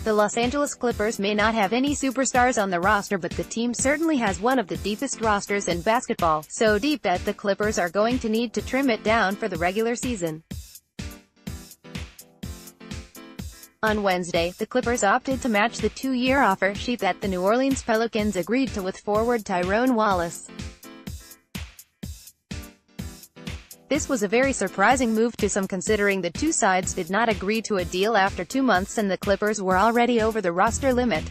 The Los Angeles Clippers may not have any superstars on the roster, but the team certainly has one of the deepest rosters in basketball, so deep that the Clippers are going to need to trim it down for the regular season. On Wednesday, the Clippers opted to match the 2-year offer sheet that the New Orleans Pelicans agreed to with forward Tyrone Wallace. This was a very surprising move to some, considering the two sides did not agree to a deal after 2 months and the Clippers were already over the roster limit.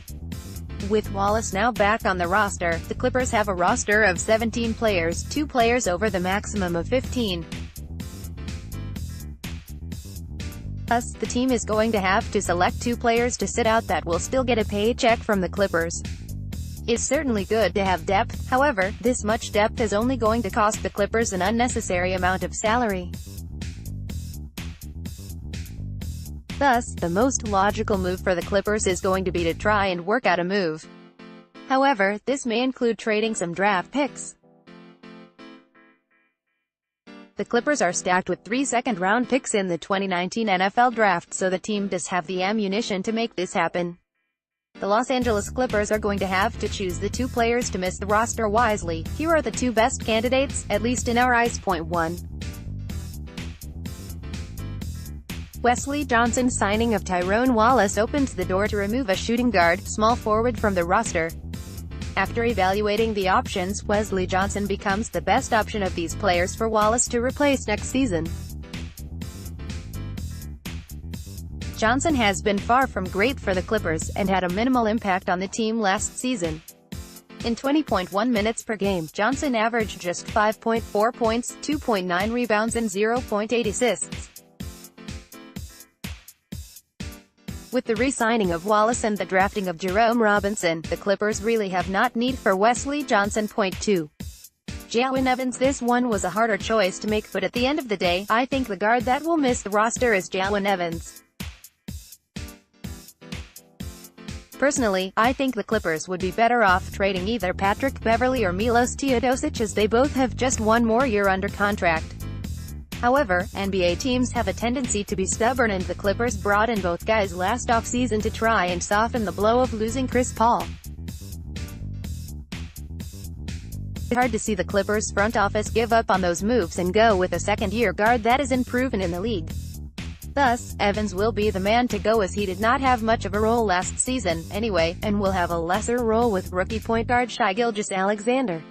With Wallace now back on the roster, the Clippers have a roster of 17 players, 2 players over the maximum of 15. Thus, the team is going to have to select 2 players to sit out that will still get a paycheck from the Clippers. It's certainly good to have depth, however, this much depth is only going to cost the Clippers an unnecessary amount of salary. Thus, the most logical move for the Clippers is going to be to try and work out a move. However, this may include trading some draft picks. The Clippers are stacked with 3 second-round picks in the 2019 NFL Draft, so the team does have the ammunition to make this happen. The Los Angeles Clippers are going to have to choose the 2 players to miss the roster wisely. Here are the 2 best candidates, at least in our eyes. Point 1. Wesley Johnson. Signing of Tyrone Wallace opens the door to remove a shooting guard, small forward from the roster. After evaluating the options, Wesley Johnson becomes the best option of these players for Wallace to replace next season. Johnson has been far from great for the Clippers, and had a minimal impact on the team last season. In 20.1 minutes per game, Johnson averaged just 5.4 points, 2.9 rebounds and 0.8 assists. With the re-signing of Wallace and the drafting of Jerome Robinson, the Clippers really have not need for Wesley Johnson. Point 2. Jalen Evans. This one was a harder choice to make, but at the end of the day, I think the guard that will miss the roster is Jalen Evans. Personally, I think the Clippers would be better off trading either Patrick Beverley or Milos Teodosic, as they both have just 1 more year under contract. However, NBA teams have a tendency to be stubborn, and the Clippers brought in both guys last offseason to try and soften the blow of losing Chris Paul. It's hard to see the Clippers front office give up on those moves and go with a second-year guard that isn't proven in the league. Thus, Evans will be the man to go, as he did not have much of a role last season, anyway, and will have a lesser role with rookie point guard Shai Gilgeous-Alexander.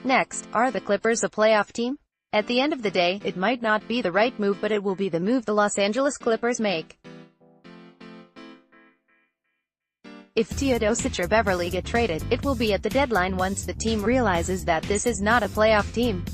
Next, are the Clippers a playoff team? At the end of the day, it might not be the right move, but it will be the move the Los Angeles Clippers make. If Teodosic or Beverley get traded, it will be at the deadline, once the team realizes that this is not a playoff team.